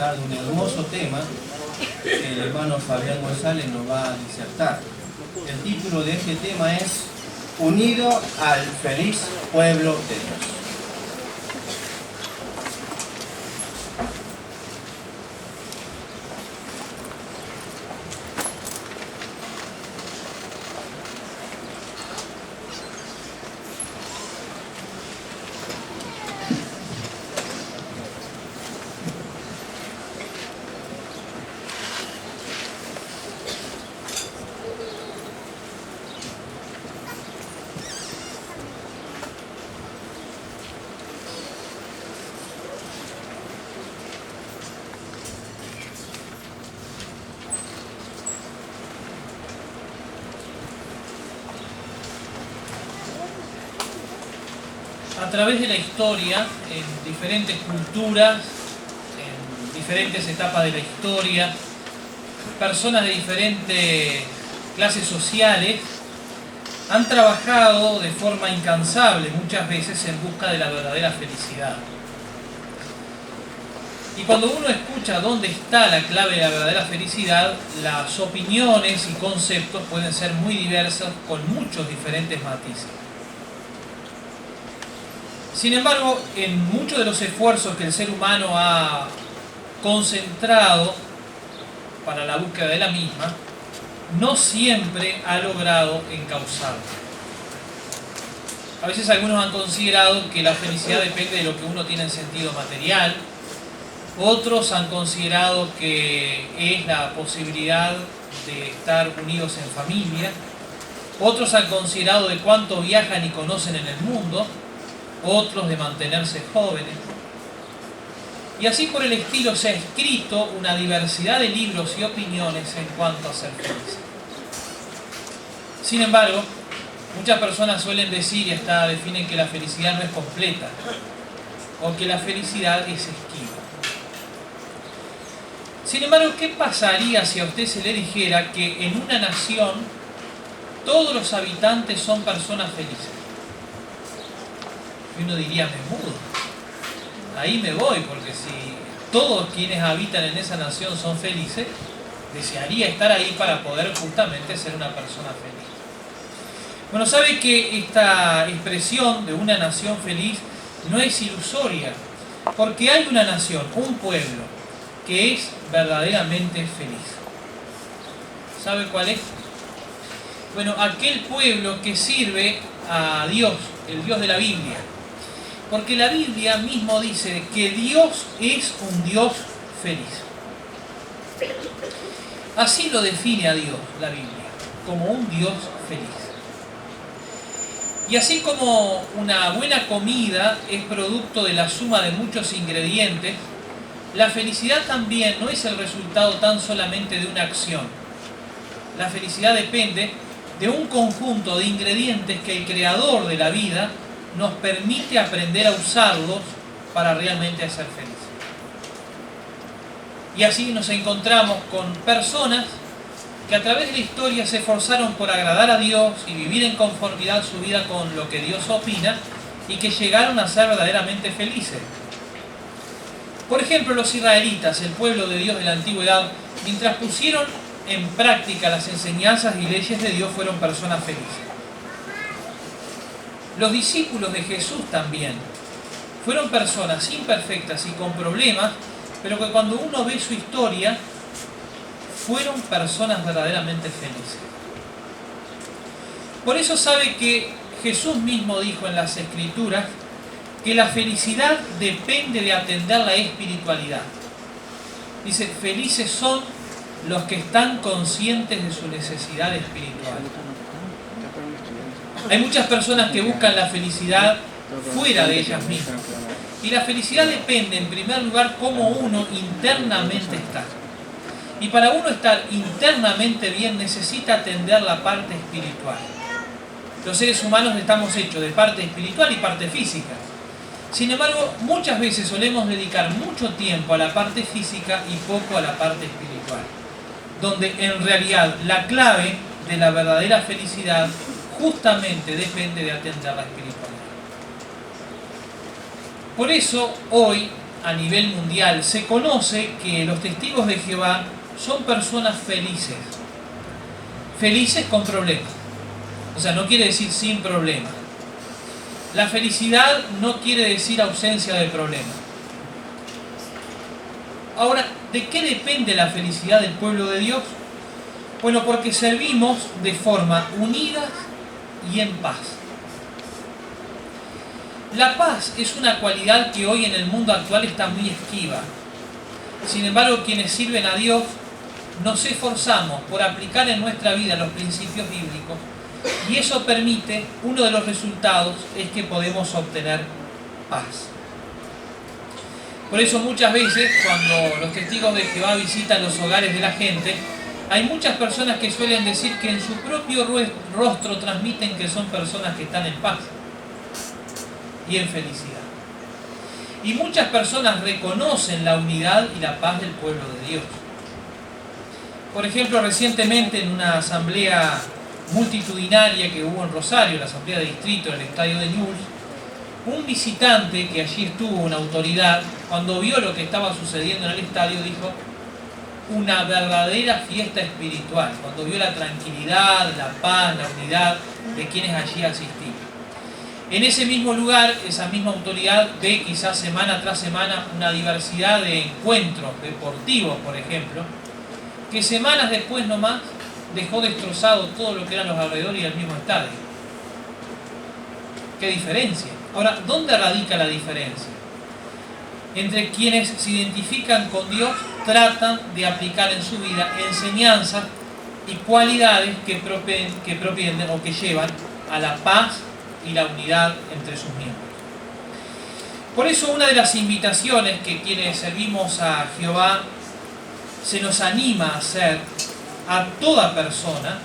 tratar de un hermoso tema que el hermano Fabián González nos va a disertar. El título de este tema es Unido al feliz pueblo de Dios. A través de la historia, en diferentes culturas, en diferentes etapas de la historia, personas de diferentes clases sociales han trabajado de forma incansable muchas veces en busca de la verdadera felicidad. Y cuando uno escucha dónde está la clave de la verdadera felicidad, las opiniones y conceptos pueden ser muy diversos con muchos diferentes matices. Sin embargo, en muchos de los esfuerzos que el ser humano ha concentrado para la búsqueda de la misma, no siempre ha logrado encauzarla. A veces algunos han considerado que la felicidad depende de lo que uno tiene en sentido material, otros han considerado que es la posibilidad de estar unidos en familia, otros han considerado de cuánto viajan y conocen en el mundo, otros de mantenerse jóvenes. Y así por el estilo se ha escrito una diversidad de libros y opiniones en cuanto a ser feliz. Sin embargo, muchas personas suelen decir y hasta definen que la felicidad no es completa o que la felicidad es esquiva. Sin embargo, ¿qué pasaría si a usted se le dijera que en una nación todos los habitantes son personas felices? Y uno diría, me mudo, ahí me voy, porque si todos quienes habitan en esa nación son felices, desearía estar ahí para poder justamente ser una persona feliz. Bueno, sabe que esta expresión de una nación feliz no es ilusoria, porque hay una nación, un pueblo, que es verdaderamente feliz. ¿Sabe cuál es? Bueno, aquel pueblo que sirve a Dios, el Dios de la Biblia. Porque la Biblia mismo dice que Dios es un Dios feliz. Así lo define a Dios la Biblia, como un Dios feliz. Y así como una buena comida es producto de la suma de muchos ingredientes, la felicidad también no es el resultado tan solamente de una acción. La felicidad depende de un conjunto de ingredientes que el Creador de la vida nos permite aprender a usarlos para realmente ser felices. Y así nos encontramos con personas que a través de la historia se esforzaron por agradar a Dios y vivir en conformidad su vida con lo que Dios opina y que llegaron a ser verdaderamente felices. Por ejemplo, los israelitas, el pueblo de Dios de la antigüedad, mientras pusieron en práctica las enseñanzas y leyes de Dios, fueron personas felices. Los discípulos de Jesús también fueron personas imperfectas y con problemas, pero que cuando uno ve su historia, fueron personas verdaderamente felices. Por eso sabe que Jesús mismo dijo en las Escrituras que la felicidad depende de atender la espiritualidad. Dice, felices son los que están conscientes de su necesidad espiritual. Hay muchas personas que buscan la felicidad fuera de ellas mismas. Y la felicidad depende, en primer lugar, cómo uno internamente está. Y para uno estar internamente bien, necesita atender la parte espiritual. Los seres humanos estamos hechos de parte espiritual y parte física. Sin embargo, muchas veces solemos dedicar mucho tiempo a la parte física y poco a la parte espiritual, donde en realidad la clave de la verdadera felicidad justamente depende de atender la espiritualidad. Por eso hoy a nivel mundial, se conoce que los testigos de Jehová son personas felices. Felices con problemas. O sea, no quiere decir sin problemas. La felicidad no quiere decir ausencia de problemas. Ahora, ¿de qué depende la felicidad del pueblo de Dios? Bueno, porque servimos de forma unida y en paz. La paz es una cualidad que hoy en el mundo actual está muy esquiva. Sin embargo, quienes sirven a Dios nos esforzamos por aplicar en nuestra vida los principios bíblicos, y eso permite, uno de los resultados es que podemos obtener paz. Por eso muchas veces cuando los testigos de Jehová visitan los hogares de la gente, hay muchas personas que suelen decir que en su propio rostro transmiten que son personas que están en paz y en felicidad. Y muchas personas reconocen la unidad y la paz del pueblo de Dios. Por ejemplo, recientemente en una asamblea multitudinaria que hubo en Rosario, la asamblea de distrito en el estadio de Newell's, un visitante que allí estuvo, una autoridad, cuando vio lo que estaba sucediendo en el estadio, dijo: una verdadera fiesta espiritual, cuando vio la tranquilidad, la paz, la unidad de quienes allí asistían. En ese mismo lugar, esa misma autoridad ve quizás semana tras semana una diversidad de encuentros deportivos, por ejemplo, que semanas después nomás dejó destrozado todo lo que eran los alrededores y el mismo estadio. ¿Qué diferencia? Ahora, ¿dónde radica la diferencia? Entre quienes se identifican con Dios tratan de aplicar en su vida enseñanzas y cualidades que propienden o que llevan a la paz y la unidad entre sus miembros. Por eso una de las invitaciones que quienes servimos a Jehová se nos anima a hacer a toda persona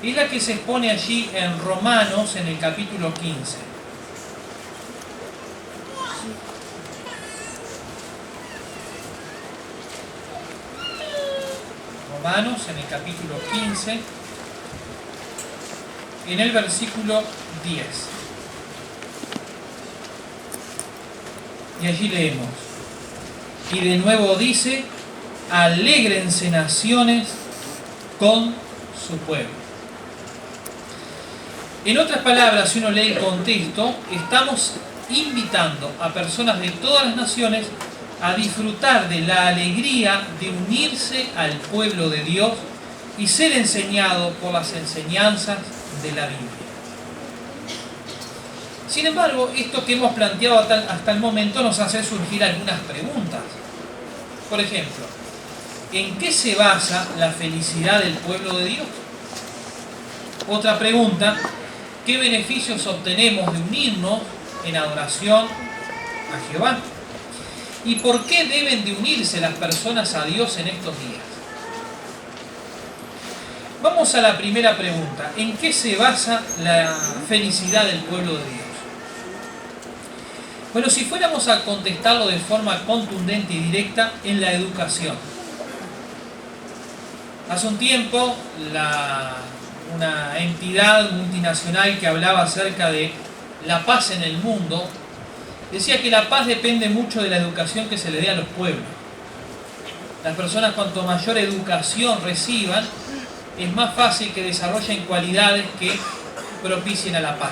es la que se expone allí en Romanos en el capítulo 15. Romanos en el capítulo 15, en el versículo 10. Y allí leemos: y de nuevo dice: alégrense naciones con su pueblo. En otras palabras, si uno lee el contexto, estamos invitando a personas de todas las naciones a disfrutar de la alegría de unirse al pueblo de Dios y ser enseñado por las enseñanzas de la Biblia. Sin embargo, esto que hemos planteado hasta el momento nos hace surgir algunas preguntas. Por ejemplo, ¿en qué se basa la felicidad del pueblo de Dios? Otra pregunta: ¿qué beneficios obtenemos de unirnos en adoración a Jehová? ¿Y por qué deben de unirse las personas a Dios en estos días? Vamos a la primera pregunta: ¿en qué se basa la felicidad del pueblo de Dios? Bueno, si fuéramos a contestarlo de forma contundente y directa, en la educación. Hace un tiempo, una entidad multinacional que hablaba acerca de la paz en el mundo decía que la paz depende mucho de la educación que se le dé a los pueblos. Las personas, cuanto mayor educación reciban, es más fácil que desarrollen cualidades que propicien a la paz.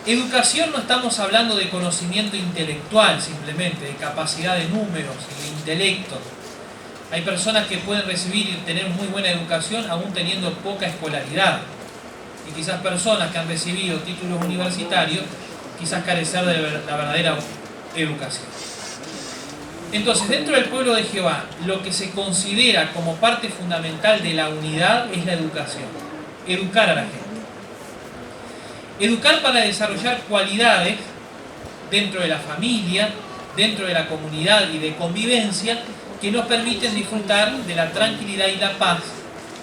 Educación no estamos hablando de conocimiento intelectual simplemente, de capacidad de números y de intelecto. Hay personas que pueden recibir y tener muy buena educación aún teniendo poca escolaridad. Y quizás personas que han recibido títulos universitarios quizás carecer de la verdadera educación. Entonces, dentro del pueblo de Jehová, lo que se considera como parte fundamental de la unidad es la educación. Educar a la gente. Educar para desarrollar cualidades dentro de la familia, dentro de la comunidad y de convivencia que nos permiten disfrutar de la tranquilidad y la paz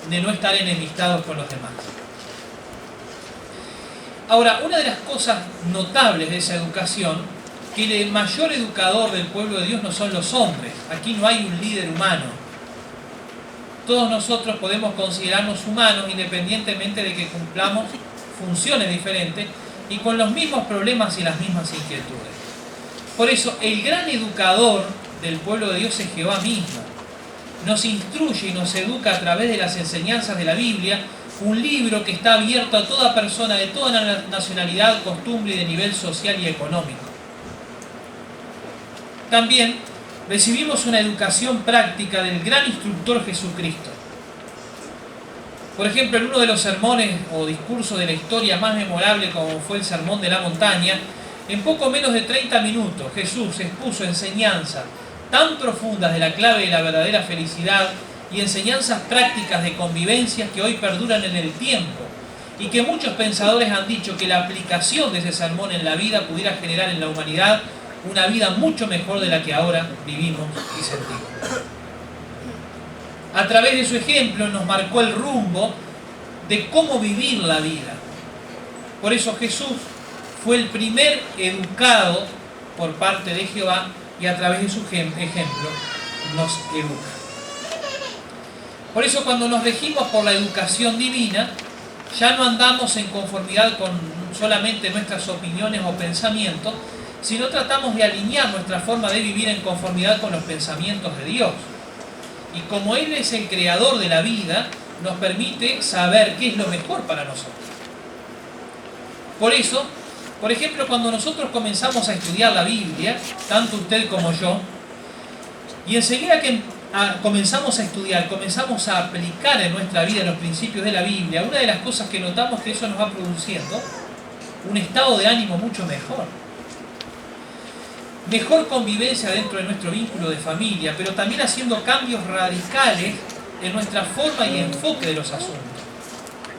de no estar enemistados con los demás. Ahora, una de las cosas notables de esa educación, que el mayor educador del pueblo de Dios no son los hombres. Aquí no hay un líder humano. Todos nosotros podemos considerarnos humanos independientemente de que cumplamos funciones diferentes y con los mismos problemas y las mismas inquietudes. Por eso, el gran educador del pueblo de Dios es Jehová mismo. Nos instruye y nos educa a través de las enseñanzas de la Biblia, un libro que está abierto a toda persona de toda nacionalidad, costumbre y de nivel social y económico. También recibimos una educación práctica del gran instructor Jesucristo. Por ejemplo, en uno de los sermones o discursos de la historia más memorable, como fue el Sermón de la Montaña, en poco menos de 30 minutos Jesús expuso enseñanzas tan profundas de la clave de la verdadera felicidad y enseñanzas prácticas de convivencias que hoy perduran en el tiempo y que muchos pensadores han dicho que la aplicación de ese sermón en la vida pudiera generar en la humanidad una vida mucho mejor de la que ahora vivimos y sentimos. A través de su ejemplo nos marcó el rumbo de cómo vivir la vida. Por eso Jesús fue el primer educado por parte de Jehová y a través de su ejemplo nos educa. Por eso cuando nos regimos por la educación divina, ya no andamos en conformidad con solamente nuestras opiniones o pensamientos, sino tratamos de alinear nuestra forma de vivir en conformidad con los pensamientos de Dios. Y como Él es el creador de la vida, nos permite saber qué es lo mejor para nosotros. Por eso, por ejemplo, cuando nosotros comenzamos a estudiar la Biblia, tanto usted como yo, y enseguida que comenzamos a estudiar, comenzamos a aplicar en nuestra vida los principios de la Biblia, una de las cosas que notamos es que eso nos va produciendo un estado de ánimo mucho mejor. Mejor convivencia dentro de nuestro vínculo de familia, pero también haciendo cambios radicales en nuestra forma y enfoque de los asuntos.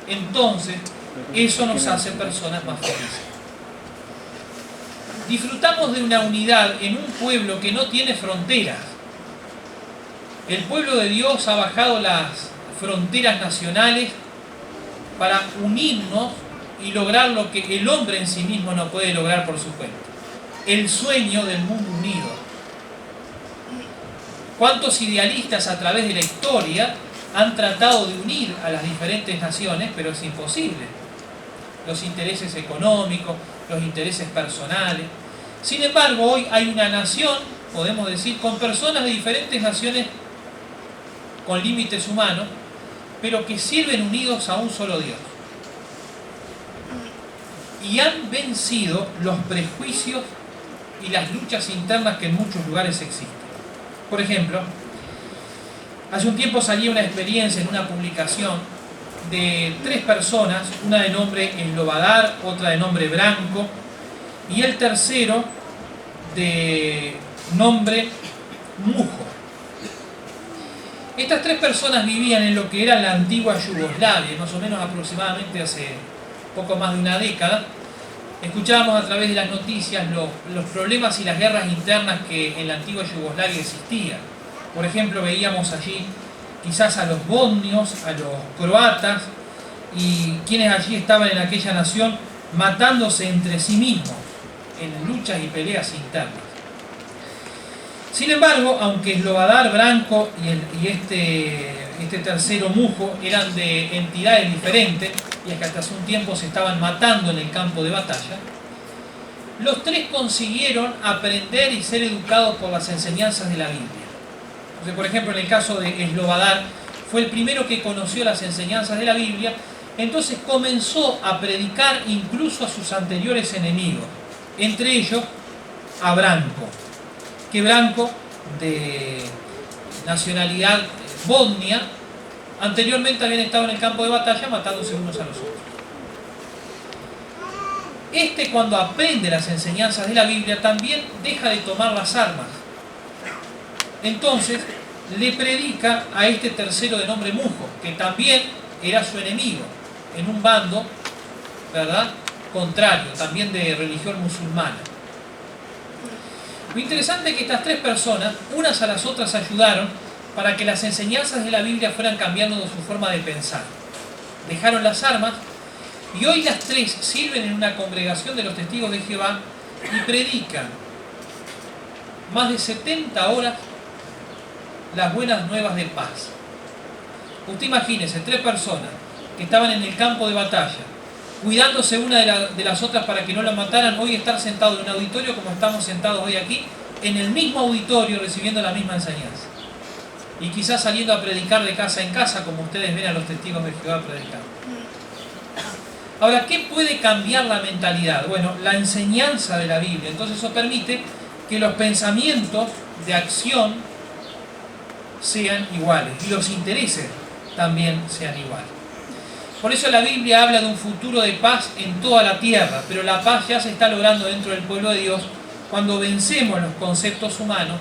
Entonces, eso nos hace personas más felices. Disfrutamos de una unidad en un pueblo que no tiene fronteras. El pueblo de Dios ha bajado las fronteras nacionales para unirnos y lograr lo que el hombre en sí mismo no puede lograr por su cuenta. El sueño del mundo unido. ¿Cuántos idealistas a través de la historia han tratado de unir a las diferentes naciones, pero es imposible? Los intereses económicos, los intereses personales. Sin embargo, hoy hay una nación, podemos decir, con personas de diferentes naciones con límites humanos, pero que sirven unidos a un solo Dios. Y han vencido los prejuicios y las luchas internas que en muchos lugares existen. Por ejemplo, hace un tiempo salía una experiencia en una publicación de 3 personas, una de nombre Eslovadar, otra de nombre Branco, y el tercero de nombre Mujo. Estas 3 personas vivían en lo que era la antigua Yugoslavia, más o menos aproximadamente hace poco más de una década. Escuchábamos a través de las noticias los problemas y las guerras internas que en la antigua Yugoslavia existían. Por ejemplo, veíamos allí quizás a los bosnios, a los croatas y quienes allí estaban en aquella nación matándose entre sí mismos en luchas y peleas internas. Sin embargo, aunque Eslovadar, Branco y este tercero Mujo eran de entidades diferentes y que hasta hace un tiempo se estaban matando en el campo de batalla, los 3 consiguieron aprender y ser educados por las enseñanzas de la Biblia. Entonces, por ejemplo, en el caso de Eslovadar, fue el primero que conoció las enseñanzas de la Biblia, entonces comenzó a predicar incluso a sus anteriores enemigos, entre ellos a Branco, que Branco, de nacionalidad bosnia, anteriormente habían estado en el campo de batalla matándose unos a los otros. Cuando aprende las enseñanzas de la Biblia, también deja de tomar las armas. Entonces, le predica a este tercero de nombre Mujo, que también era su enemigo, en un bando, ¿verdad?, contrario, también de religión musulmana. Lo interesante es que estas 3 personas, unas a las otras, ayudaron para que las enseñanzas de la Biblia fueran cambiando su forma de pensar. Dejaron las armas y hoy las 3 sirven en una congregación de los testigos de Jehová y predican más de 70 horas las buenas nuevas de paz. Usted imagínese, 3 personas que estaban en el campo de batalla, cuidándose una de las otras para que no la mataran, hoy estar sentados en un auditorio como estamos sentados hoy aquí, en el mismo auditorio recibiendo la misma enseñanza. Y quizás saliendo a predicar de casa en casa, como ustedes ven a los testigos de Jehová predicar. Ahora, ¿qué puede cambiar la mentalidad? Bueno, la enseñanza de la Biblia. Entonces eso permite que los pensamientos de acción sean iguales y los intereses también sean iguales. Por eso la Biblia habla de un futuro de paz en toda la tierra, pero la paz ya se está logrando dentro del pueblo de Dios cuando vencemos los conceptos humanos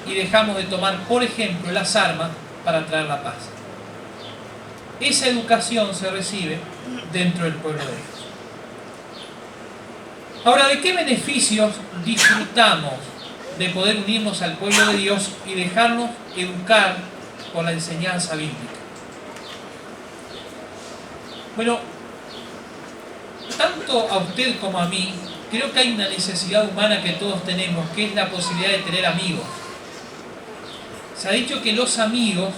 y dejamos de tomar, por ejemplo, las armas para traer la paz. Esa educación se recibe dentro del pueblo de Dios. Ahora, ¿de qué beneficios disfrutamos de poder unirnos al pueblo de Dios y dejarnos educar por la enseñanza bíblica? Bueno, tanto a usted como a mí, creo que hay una necesidad humana que todos tenemos, que es la posibilidad de tener amigos. Se ha dicho que los amigos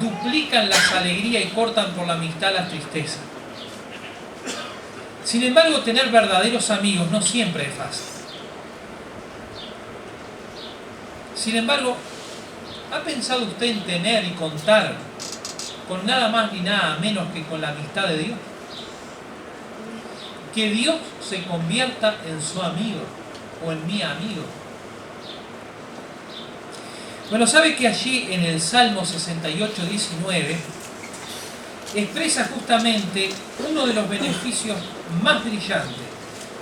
duplican las alegrías y cortan por la amistad la tristeza. Sin embargo, tener verdaderos amigos no siempre es fácil. Sin embargo, ¿ha pensado usted en tener y contar con nada más ni nada menos que con la amistad de Dios? Que Dios se convierta en su amigo o en mi amigo. Bueno, ¿sabe que allí en el Salmo 68, 19 expresa justamente uno de los beneficios más brillantes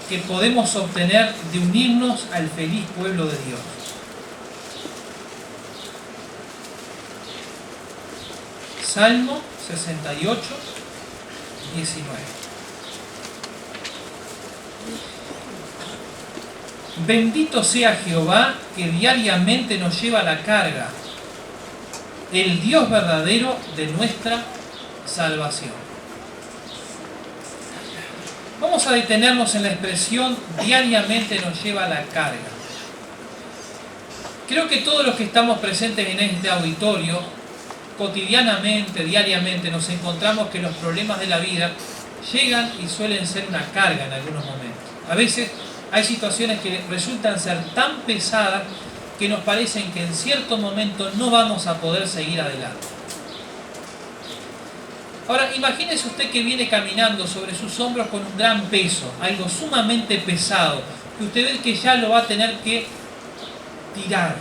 que podemos obtener de unirnos al feliz pueblo de Dios? Salmo 68, 19. Bendito sea Jehová, que diariamente nos lleva la carga, el Dios verdadero de nuestra salvación. Vamos a detenernos en la expresión diariamente nos lleva la carga. Creo que todos los que estamos presentes en este auditorio, cotidianamente, diariamente, nos encontramos que los problemas de la vida llegan y suelen ser una carga en algunos momentos. A veces hay situaciones que resultan ser tan pesadas que nos parecen que en cierto momento no vamos a poder seguir adelante. Ahora, imagínese usted que viene caminando sobre sus hombros con un gran peso, algo sumamente pesado, que usted ve que ya lo va a tener que tirar.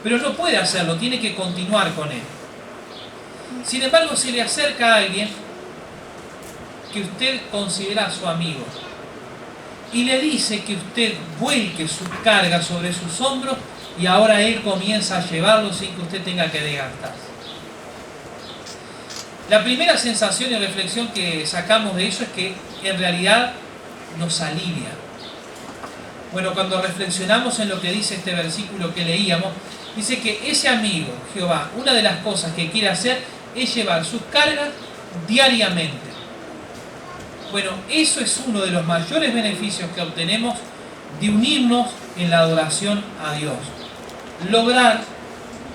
Pero no puede hacerlo, tiene que continuar con él. Sin embargo, se le acerca a alguien que usted considera su amigo y le dice que usted vuelque su carga sobre sus hombros y ahora él comienza a llevarlo sin que usted tenga que desgastarse. La primera sensación y reflexión que sacamos de eso es que en realidad nos alivia. Bueno, cuando reflexionamos en lo que dice este versículo que leíamos, dice que ese amigo, Jehová, una de las cosas que quiere hacer es llevar sus cargas diariamente. Bueno, eso es uno de los mayores beneficios que obtenemos de unirnos en la adoración a Dios. Lograr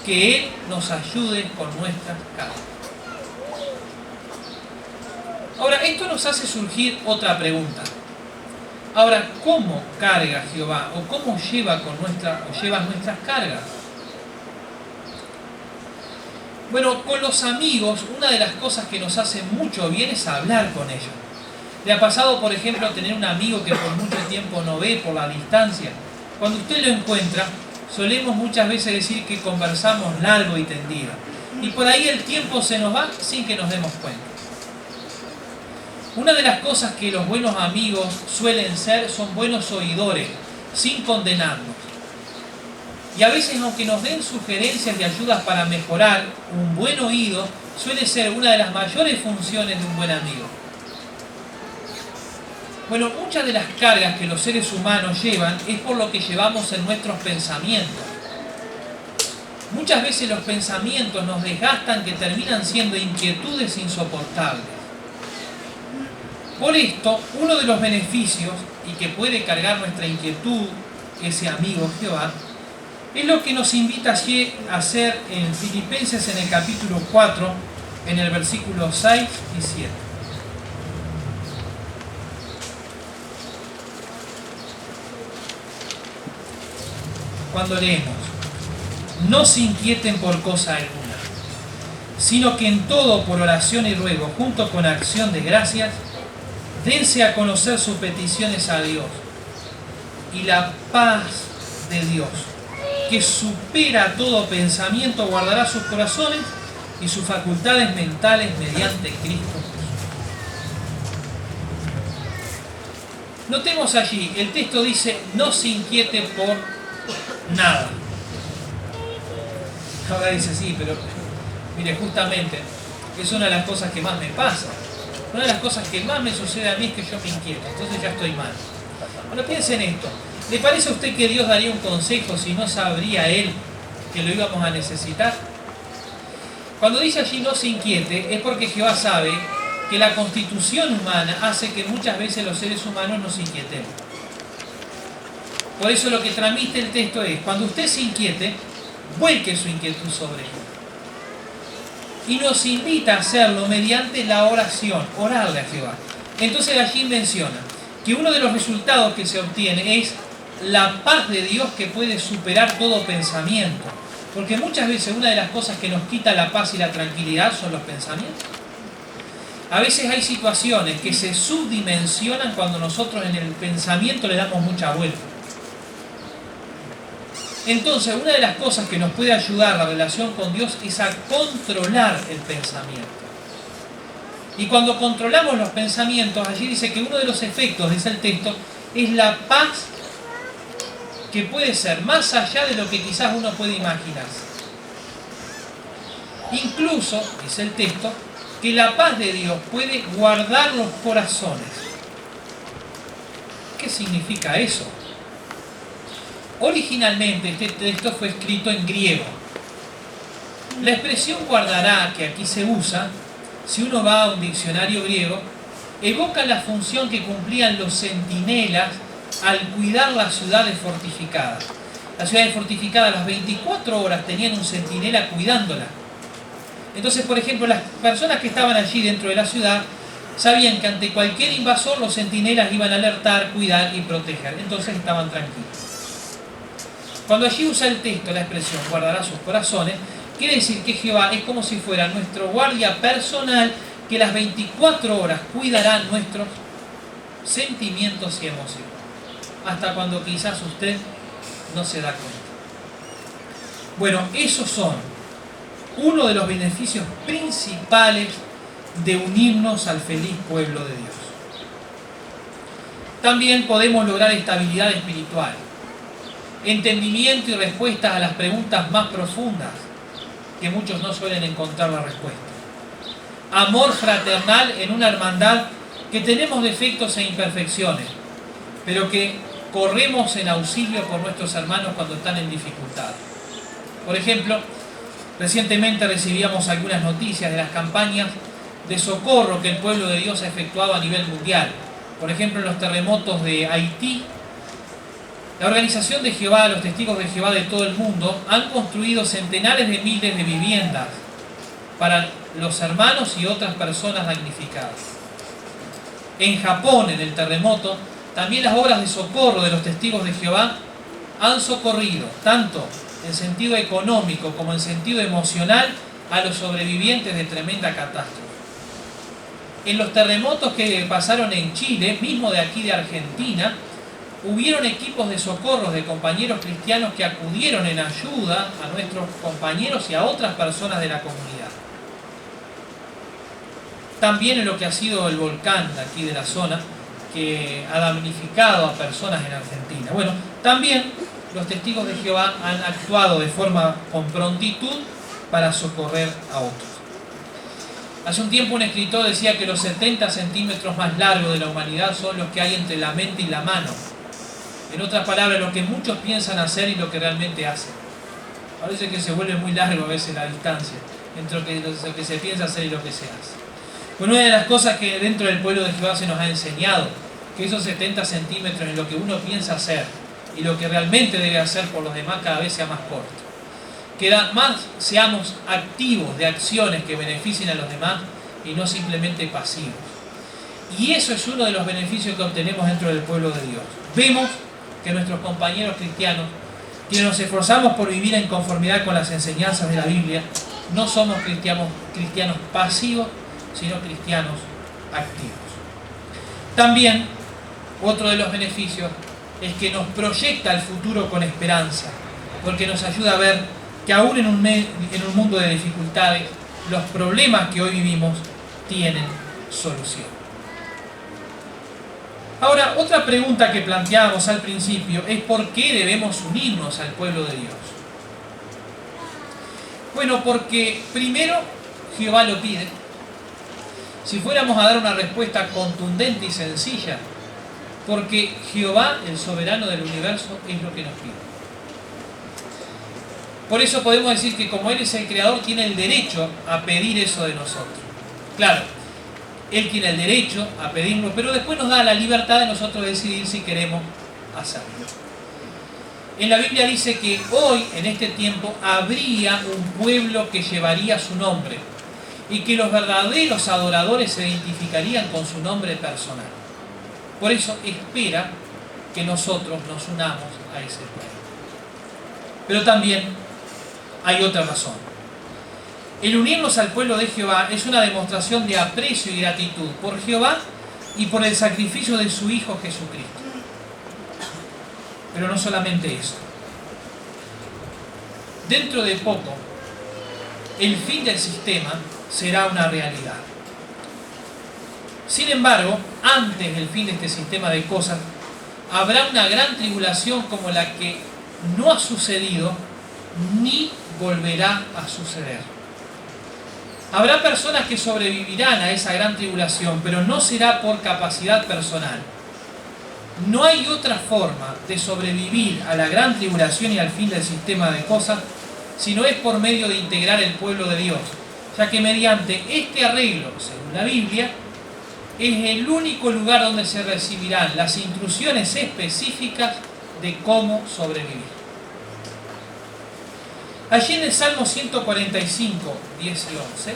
que Él nos ayude con nuestras cargas. Ahora, esto nos hace surgir otra pregunta. Ahora, ¿cómo carga Jehová? ¿O cómo lleva nuestras cargas? Bueno, con los amigos, una de las cosas que nos hace mucho bien es hablar con ellos. ¿Le ha pasado, por ejemplo, tener un amigo que por mucho tiempo no ve por la distancia? Cuando usted lo encuentra, solemos muchas veces decir que conversamos largo y tendido. Y por ahí el tiempo se nos va sin que nos demos cuenta. Una de las cosas que los buenos amigos suelen ser son buenos oidores, sin condenarnos. Y a veces, aunque nos den sugerencias y ayudas para mejorar, un buen oído suele ser una de las mayores funciones de un buen amigo. Bueno, muchas de las cargas que los seres humanos llevan es por lo que llevamos en nuestros pensamientos. Muchas veces los pensamientos nos desgastan que terminan siendo inquietudes insoportables. Por esto, uno de los beneficios y que puede cargar nuestra inquietud, ese amigo Jehová, es lo que nos invita allí a hacer en Filipenses en el capítulo 4, en el versículo 6 y 7. cuando leemos: no se inquieten por cosa alguna, sino que en todo por oración y ruego, junto con acción de gracias, dense a conocer sus peticiones a Dios. Y la paz de Dios, que supera todo pensamiento, guardará sus corazones y sus facultades mentales mediante Cristo Jesús. Notemos allí, el texto dice: no se inquiete por nada. Ahora dice: sí, pero mire, justamente es una de las cosas que más me pasa. Una de las cosas que más me sucede a mí es que yo me inquieto, entonces ya estoy mal. Bueno, piensen en esto. ¿Le parece a usted que Dios daría un consejo si no sabría Él que lo íbamos a necesitar? Cuando dice allí no se inquiete, es porque Jehová sabe que la constitución humana hace que muchas veces los seres humanos nos inquietemos. Por eso lo que transmite el texto es: cuando usted se inquiete, vuelque su inquietud sobre Él. Y nos invita a hacerlo mediante la oración, orarle a Jehová. Entonces allí menciona que uno de los resultados que se obtiene es la paz de Dios que puede superar todo pensamiento. Porque muchas veces una de las cosas que nos quita la paz y la tranquilidad son los pensamientos. A veces hay situaciones que se subdimensionan cuando nosotros en el pensamiento le damos mucha vuelta. Entonces, una de las cosas que nos puede ayudar la relación con Dios es a controlar el pensamiento. Y cuando controlamos los pensamientos, allí dice que uno de los efectos, dice el texto, es la paz que puede ser más allá de lo que quizás uno puede imaginarse. Incluso, dice el texto, que la paz de Dios puede guardar los corazones. ¿Qué significa eso? Originalmente este texto fue escrito en griego. La expresión guardará, que aquí se usa, si uno va a un diccionario griego, evoca la función que cumplían los centinelas al cuidar las ciudades fortificadas. Las ciudades fortificadas, las 24 horas tenían un centinela cuidándola. Entonces, por ejemplo, las personas que estaban allí dentro de la ciudad sabían que ante cualquier invasor los centinelas iban a alertar, cuidar y proteger. Entonces estaban tranquilos. Cuando allí usa el texto la expresión guardará sus corazones, quiere decir que Jehová es como si fuera nuestro guardia personal que las 24 horas cuidará nuestros sentimientos y emociones. Hasta cuando quizás usted no se da cuenta. Bueno, esos son uno de los beneficios principales de unirnos al feliz pueblo de Dios. También podemos lograr estabilidad espiritual, entendimiento y respuestas a las preguntas más profundas que muchos no suelen encontrar la respuesta. Amor fraternal en una hermandad que tenemos defectos e imperfecciones, pero que corremos en auxilio por nuestros hermanos cuando están en dificultad. Por ejemplo, recientemente recibíamos algunas noticias de las campañas de socorro que el pueblo de Dios ha efectuado a nivel mundial. Por ejemplo, en los terremotos de Haití, la organización de Jehová, los testigos de Jehová de todo el mundo, han construido centenares de miles de viviendas para los hermanos y otras personas damnificadas. En Japón, en el terremoto, también las obras de socorro de los testigos de Jehová han socorrido, tanto en sentido económico como en sentido emocional, a los sobrevivientes de tremenda catástrofe. En los terremotos que pasaron en Chile, mismo de aquí de Argentina, hubieron equipos de socorros de compañeros cristianos que acudieron en ayuda a nuestros compañeros y a otras personas de la comunidad. También en lo que ha sido el volcán de aquí de la zona, que ha damnificado a personas en Argentina. Bueno, también los testigos de Jehová han actuado de forma con prontitud para socorrer a otros. Hace un tiempo un escritor decía que los 70 centímetros más largos de la humanidad son los que hay entre la mente y la mano. En otras palabras, lo que muchos piensan hacer y lo que realmente hacen. Parece que se vuelve muy largo a veces la distancia entre lo que se piensa hacer y lo que se hace. Bueno, una de las cosas que dentro del pueblo de Jehová se nos ha enseñado, que esos 70 centímetros en lo que uno piensa hacer y lo que realmente debe hacer por los demás cada vez sea más corto. Que más seamos activos de acciones que beneficien a los demás y no simplemente pasivos. Y eso es uno de los beneficios que obtenemos dentro del pueblo de Dios. Vemos que nuestros compañeros cristianos quienes nos esforzamos por vivir en conformidad con las enseñanzas de la Biblia, no somos cristianos pasivos, sino cristianos activos. También, otro de los beneficios es que nos proyecta el futuro con esperanza, porque nos ayuda a ver que aún en un mundo de dificultades, los problemas que hoy vivimos tienen solución. Ahora, otra pregunta que planteábamos al principio es ¿por qué debemos unirnos al pueblo de Dios? Bueno, porque primero Jehová lo pide. Si fuéramos a dar una respuesta contundente y sencilla, porque Jehová, el soberano del universo, es lo que nos pide. Por eso podemos decir que como Él es el creador, tiene el derecho a pedir eso de nosotros. Claro, Él tiene el derecho a pedirlo, pero después nos da la libertad de nosotros decidir si queremos hacerlo. En la Biblia dice que hoy, en este tiempo, habría un pueblo que llevaría su nombre y que los verdaderos adoradores se identificarían con su nombre personal. Por eso espera que nosotros nos unamos a ese pueblo. Pero también hay otra razón. El unirnos al pueblo de Jehová es una demostración de aprecio y gratitud por Jehová y por el sacrificio de su Hijo Jesucristo. Pero no solamente eso. Dentro de poco, el fin del sistema será una realidad. Sin embargo, antes del fin de este sistema de cosas, habrá una gran tribulación como la que no ha sucedido ni volverá a suceder. Habrá personas que sobrevivirán a esa gran tribulación, pero no será por capacidad personal. No hay otra forma de sobrevivir a la gran tribulación y al fin del sistema de cosas, si no es por medio de integrar el pueblo de Dios, ya que mediante este arreglo, según la Biblia, es el único lugar donde se recibirán las instrucciones específicas de cómo sobrevivir. Allí en el Salmo 145, 10 y 11,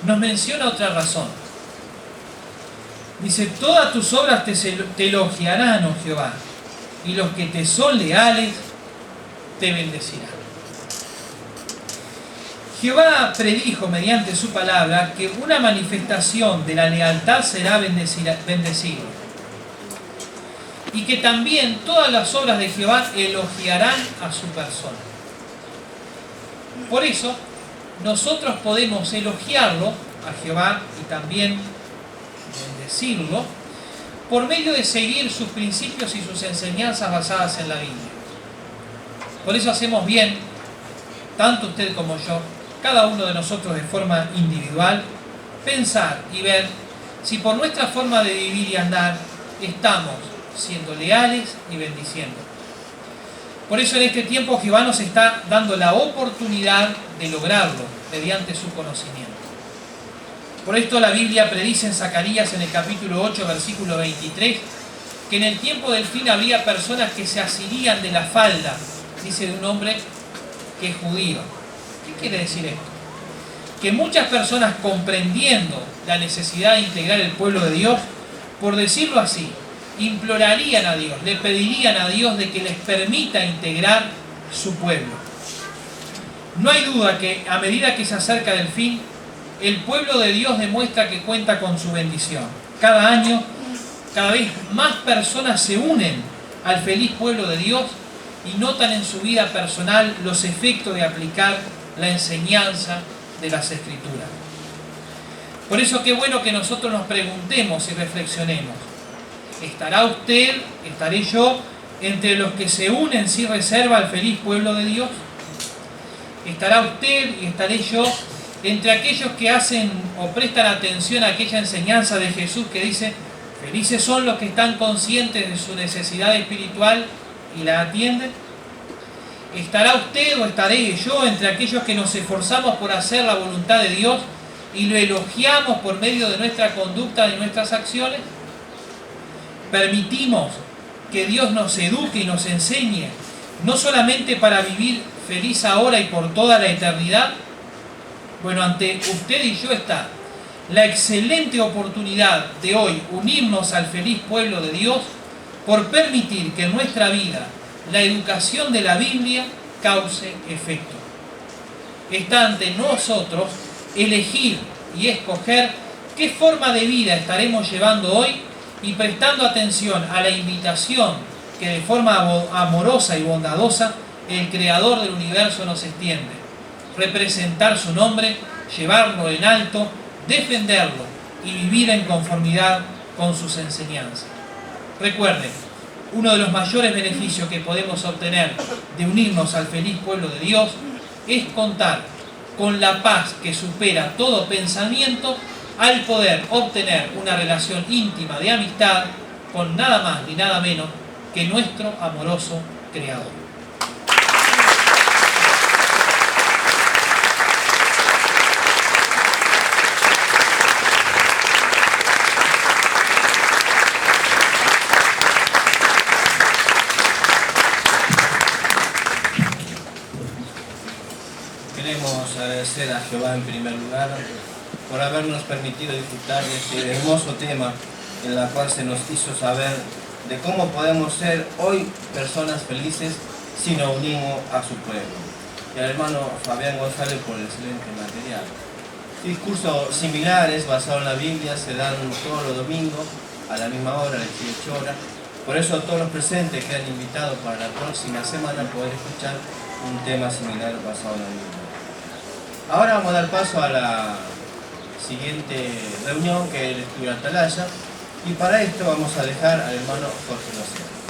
nos menciona otra razón. Dice, todas tus obras te elogiarán, oh Jehová, y los que te son leales te bendecirán. Jehová predijo mediante su palabra que una manifestación de la lealtad será bendecido. Y que también todas las obras de Jehová elogiarán a su persona. Por eso, nosotros podemos elogiarlo a Jehová y también bendecirlo por medio de seguir sus principios y sus enseñanzas basadas en la Biblia. Por eso hacemos bien, tanto usted como yo, cada uno de nosotros de forma individual, pensar y ver si por nuestra forma de vivir y andar estamos siendo leales y bendiciendo. Por eso en este tiempo Jehová nos está dando la oportunidad de lograrlo mediante su conocimiento. Por esto la Biblia predice en Zacarías en el capítulo 8, versículo 23, que en el tiempo del fin habría personas que se asirían de la falda, dice de un hombre que es judío. ¿Qué quiere decir esto? Que muchas personas, comprendiendo la necesidad de integrar el pueblo de Dios, por decirlo así, implorarían a Dios, le pedirían a Dios de que les permita integrar su pueblo. No hay duda que a medida que se acerca del fin, el pueblo de Dios demuestra que cuenta con su bendición. Cada año, cada vez más personas se unen al feliz pueblo de Dios y notan en su vida personal los efectos de aplicar la enseñanza de las Escrituras. Por eso qué bueno que nosotros nos preguntemos y reflexionemos. ¿Estará usted, estaré yo, entre los que se unen sin reserva al feliz pueblo de Dios? ¿Estará usted y estaré yo entre aquellos que hacen o prestan atención a aquella enseñanza de Jesús que dice, felices son los que están conscientes de su necesidad espiritual y la atienden? ¿Estará usted o estaré yo entre aquellos que nos esforzamos por hacer la voluntad de Dios y lo elogiamos por medio de nuestra conducta y nuestras acciones? ¿Permitimos que Dios nos eduque y nos enseñe, no solamente para vivir feliz ahora y por toda la eternidad? Bueno, ante usted y yo está la excelente oportunidad de hoy unirnos al feliz pueblo de Dios por permitir que en nuestra vida la educación de la Biblia cause efecto. Está ante nosotros elegir y escoger qué forma de vida estaremos llevando hoy y prestando atención a la invitación que de forma amorosa y bondadosa el Creador del universo nos extiende. Representar su nombre, llevarlo en alto, defenderlo y vivir en conformidad con sus enseñanzas. Recuerden, uno de los mayores beneficios que podemos obtener de unirnos al feliz pueblo de Dios es contar con la paz que supera todo pensamiento al poder obtener una relación íntima de amistad con nada más ni nada menos que nuestro amoroso Creador. Queremos agradecer a Jehová en primer lugar por habernos permitido disfrutar de este hermoso tema en el cual se nos hizo saber de cómo podemos ser hoy personas felices si nos unimos a su pueblo. Y al hermano Fabián González por el excelente material. Discursos similares basados en la Biblia se dan todos los domingos a la misma hora, a las 18 horas. Por eso todos los presentes quedan invitados para la próxima semana a poder escuchar un tema similar basado en la Biblia. Ahora vamos a dar paso a la siguiente reunión, que es el estudio de Atalaya, y para esto vamos a dejar al hermano Jorge Lozano.